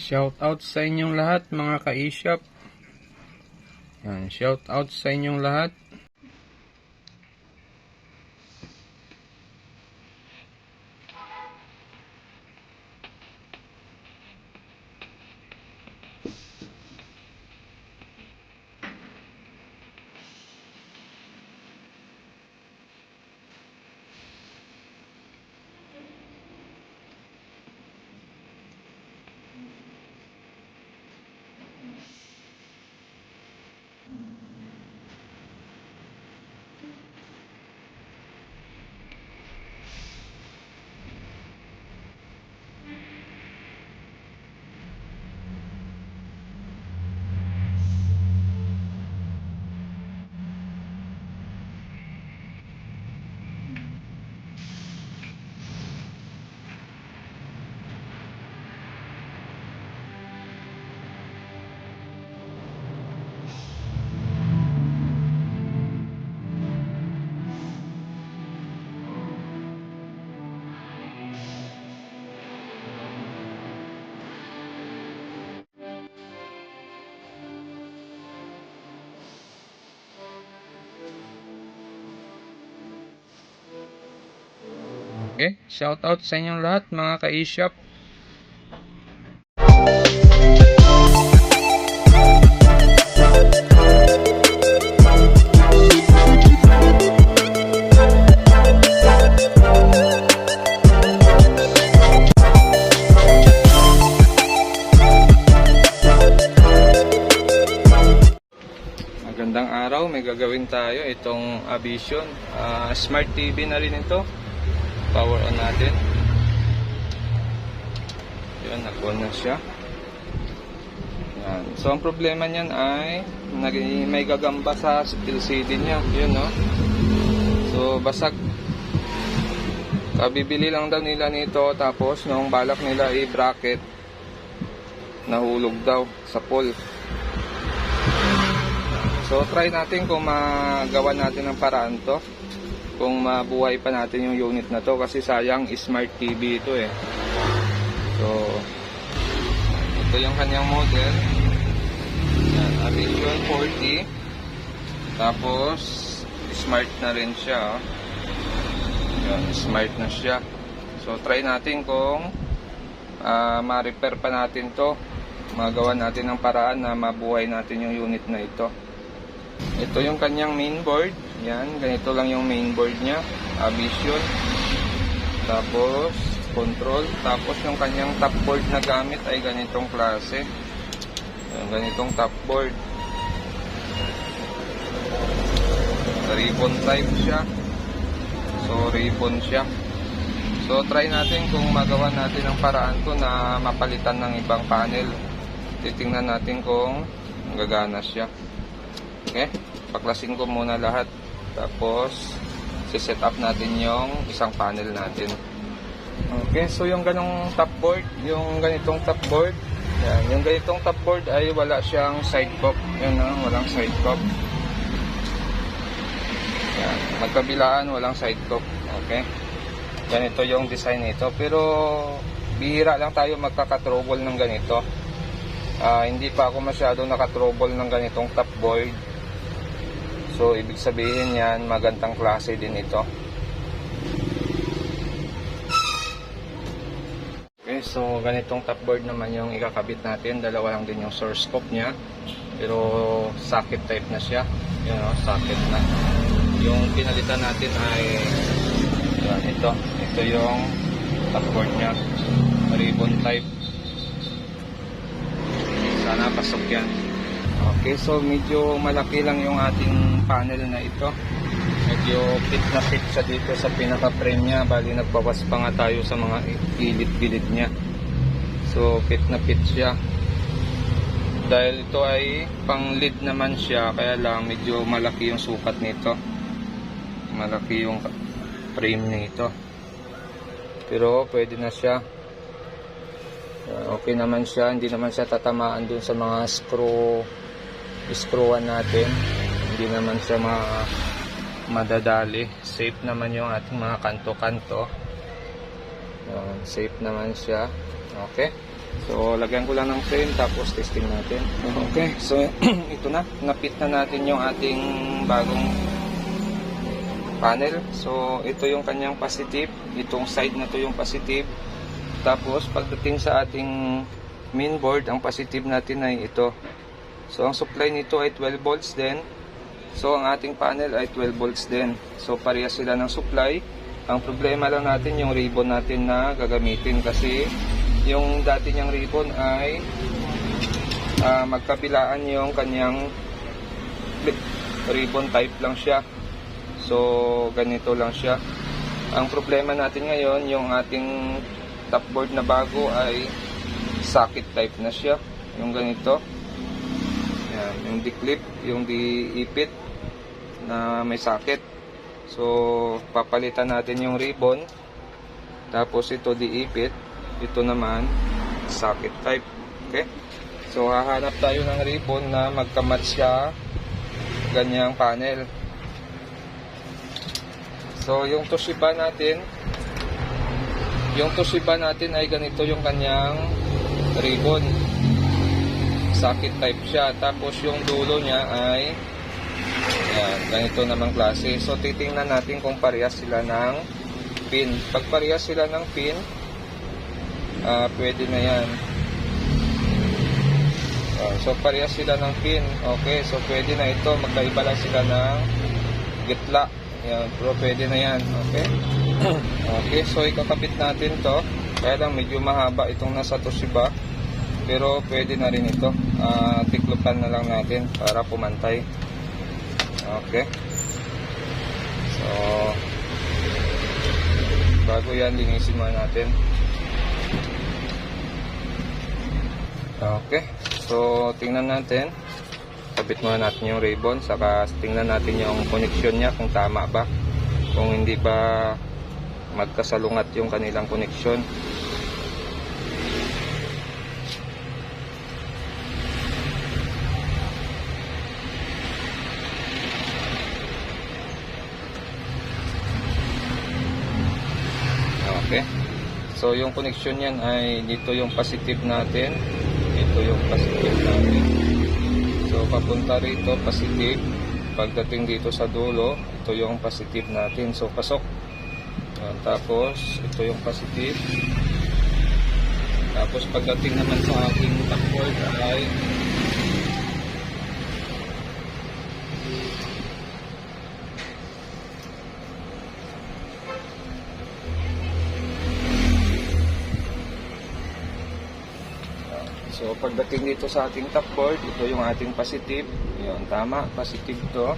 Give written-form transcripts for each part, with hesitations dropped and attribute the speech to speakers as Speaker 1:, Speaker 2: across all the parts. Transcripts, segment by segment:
Speaker 1: shout out sa inyong lahat mga ka-e-shop. Yan, shout out sa inyong lahat. Okay, shout out sa inyong lahat mga ka-e-shop. Magandang araw, may gagawin tayo itong Vision. Smart TV na rin ito. Power on natin. Yun, nag-on na siya. Yan. So ang problema niyan ay may gagamba sa LCD niya. Yun, no? So basag. Kabibili lang daw nila nito, tapos nung balak nila i-bracket, nahulog daw sa pole. So try natin kung magawa natin ng paraan to, kung mabuhay pa natin yung unit na to, kasi sayang, smart TV ito eh. So ito yung kanyang model. Yan, Vision 40. Tapos smart na rin siya. Yan, smart na siya. So try natin kung ma-repair pa natin to, magawa natin ng paraan na mabuhay natin yung unit na ito. Ito yung kanyang mainboard. Yan, ganito lang yung mainboard niya, Vision. Tapos control. Tapos yung kanyang top board na gamit ay ganitong klase. Yan, ganitong top board. Ribbon type siya. So ribbon siya. So try natin kung magawa natin ng paraan to na mapalitan ng ibang panel. Titingnan natin kung gagana siya. Okay, paklasin ko muna lahat. Tapos siset up natin yung isang panel natin. Okay, so yung ganong top board, yung ganitong top board, yan, yung ganitong top board ay wala siyang side cup. Yan, walang side cup. Yan, magkabilaan, walang side cup. Okay, ganito yung design nito. Pero bihira lang tayo magkaka-trouble ng ganito. Hindi pa ako masyado naka-trouble ng ganitong top board. So ibig sabihin yan, magandang klase din ito. Okay, so ganitong top board naman yung ikakabit natin. Dalawa lang din yung source scope nya, pero socket type na siya. Yun, socket na. Yung pinalitan natin ay yan, ito yung top board nya, ribbon type. Sana pasok yan. Okay, so medyo malaki lang yung ating panel na ito. Medyo fit na fit siya dito sa pinaka-frame niya. Bali nagbawas pa nga tayo sa mga gilid-gilid niya. So fit na fit siya. Dahil ito ay pang lead naman siya, kaya lang medyo malaki yung sukat nito. Malaki yung frame nito. Pero pwede na siya. Okay naman siya, hindi naman siya tatamaan dun sa mga screwan natin. Hindi naman siya madadali. Safe naman yung ating mga kanto-kanto. Safe naman siya. Okay. So, lagyan ko lang ng frame tapos testing natin. Okay, so ito na. Napit na natin yung ating bagong panel. So, ito yung kanyang positive. Itong side na to yung positive. Tapos, pagdating sa ating main board, ang positive natin ay ito. So, ang supply nito ay 12 volts din. So, ang ating panel ay 12 volts din. So, parehas sila ng supply. Ang problema lang natin yung ribbon natin na gagamitin kasi yung dati niyang ribbon ay magkabilaan yung kanyang ribbon type lang siya. So, ganito lang siya. Ang problema natin ngayon, yung ating top board na bago ay socket type na siya. Yung ganito. Yan, yung di-clip, yung di-ipit na may socket. So, papalitan natin yung ribbon. Tapos ito di-ipit. Ito naman, socket type. Okay? So, hahanap tayo ng ribbon na magkamatch siya ganyang panel. So, yung Toshiba natin ay ganito yung kanyang ribbon. Socket type siya. Tapos, yung dulo niya ay yan, ganito namang klase. So, titingnan natin kung parehas sila ng pin. Pag parehas sila ng pin, pwede na yan. So, parehas sila ng pin. Okay, so pwede na ito. Magkaiba lang sila ng gitla. Yan, pero pwede na yan. Okay. Okay, so ikakabit natin to. Kaya lang medyo mahaba itong nasa Toshiba. Pero pwede na rin ito. Tiklukan na lang natin para pumantay. Okay. So, bago yan, linisin muna natin. Okay. So, tingnan natin. Kabit muna natin yung ribbon. Saka tingnan natin yung connection niya kung tama ba. Kung hindi ba magkasalungat yung kanilang connection. Okay. So, yung connection niyan ay dito yung positive natin. Ito yung positive natin. So, papunta rito, positive. Pagdating dito sa dulo, ito yung positive natin. So, pasok. Tapos, ito yung positive. Tapos, pagdating naman sa ating backboard ay so, pagdating dito sa ating top board, ito yung ating positive. Yun, tama, positive to.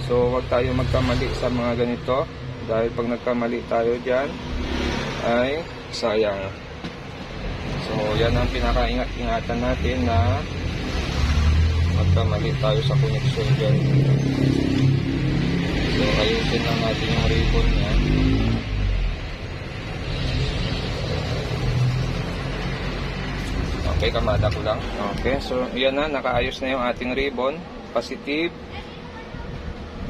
Speaker 1: So, huwag tayo magkamali sa mga ganito. Dahil pag nagkamali tayo dyan, ay sayang. So, yan ang pinaka-ingat-ingatan natin na magkamali tayo sa connection dyan. So, ayusin lang natin yung ribbon niya. Okay, kamada ko lang. Okay, so yan na, nakaayos na yung ating ribbon. Positive.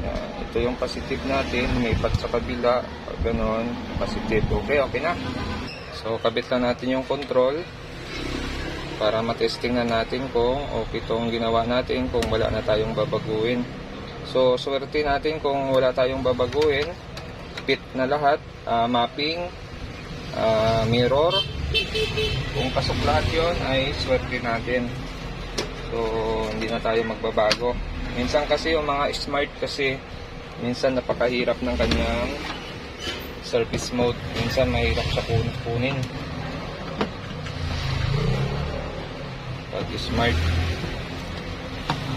Speaker 1: Yan, ito yung positive natin. May pat sa kabila. Ganon. Positive. Okay, okay na. So, kabit lang natin yung control. Para matesting na natin kung okay itong ginawa natin. Kung wala na tayong babaguhin. So, swerte natin kung wala tayong babaguhin. Fit na lahat. Mapping. Mirror. Kung pasok lahat yun ay swerte natin. So, hindi na tayo magbabago. Minsan kasi yung mga smart kasi minsan napakahirap ng kanyang service mode. Minsan mahirap siya kunin pag smart.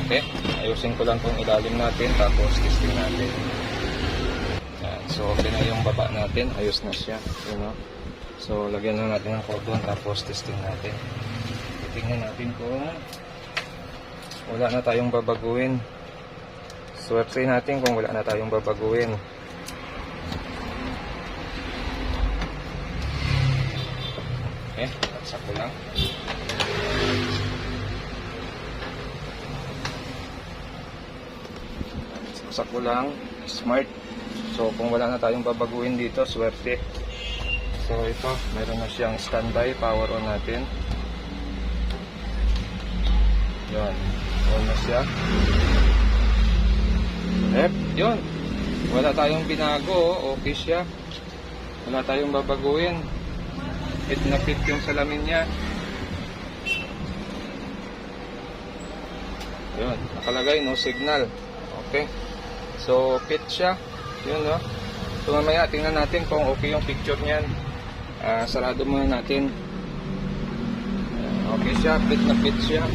Speaker 1: Okay, ayusin ko lang itong ilalim natin tapos testing natin. Yan. So, okay na yung baba natin. Ayos na siya, you know? So, lagyan lang natin ng cordon tapos testing natin. Titingnan natin kung wala na tayong babaguhin. Swerte natin kung wala na tayong babaguhin. Okay, saksak ko lang. Saksak ko lang. Smart. So, kung wala na tayong babaguhin dito, swerte. So ito, meron na siyang standby, power on natin. Yun. On na siya. Yun. Wala tayong binago. Oh. Okay siya. Wala tayong babaguhin. Fit na fit yung salamin niya. Yun. Nakalagay no signal. Okay. So fit siya. Yun no. So mamaya tingnan natin kung okay yung picture niyan. Sarado muna natin. Okay siya. Fit na fit siya.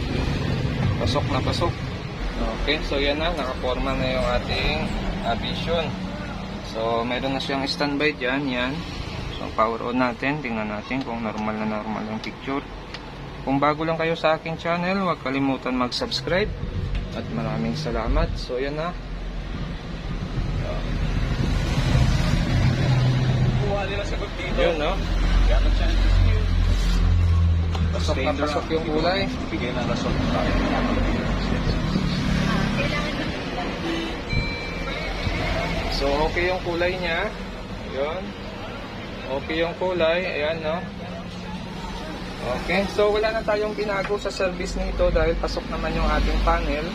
Speaker 1: Pasok na pasok. Okay. So yan na. Nakaporma na yung ating Vision. So mayroon na siyang standby dyan. Yan. So power on natin. Tingnan natin kung normal na normal yung picture. Kung bago lang kayo sa aking channel, huwag kalimutan mag-subscribe. At maraming salamat. So yan na. Yun no. Pasok na pasok yung kulay.
Speaker 2: Bigay na lasok.
Speaker 1: So okay yung kulay niya. Yun. Okay yung kulay. Ayan no. Okay. So wala na tayong binago sa service nito dahil pasok naman yung ating panel.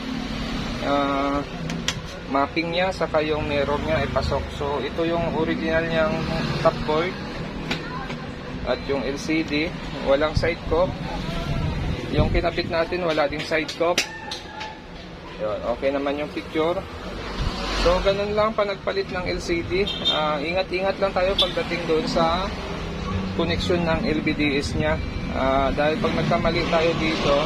Speaker 1: Mapping niya saka yung mirror niya ay pasok. So ito yung original niyang top board. At yung LCD, walang side cop. Yung kinabit natin, wala ding side cop. Yun, okay naman yung picture. So, ganun lang pa nagpalit ng LCD. Ingat-ingat lang tayo pagdating doon sa connection ng LVDS niya. Dahil pag nagkamali tayo dito,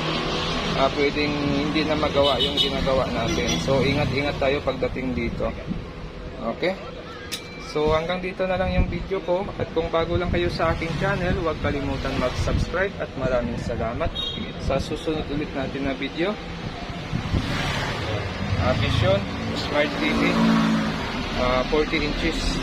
Speaker 1: pwedeng hindi na magawa yung ginagawa natin. So, ingat-ingat tayo pagdating dito. Okay? So hanggang dito na lang yung video ko, at kung bago lang kayo sa aking channel, huwag kalimutan mag-subscribe at maraming salamat sa susunod ulit natin na video. Vision Smart TV 40 inches.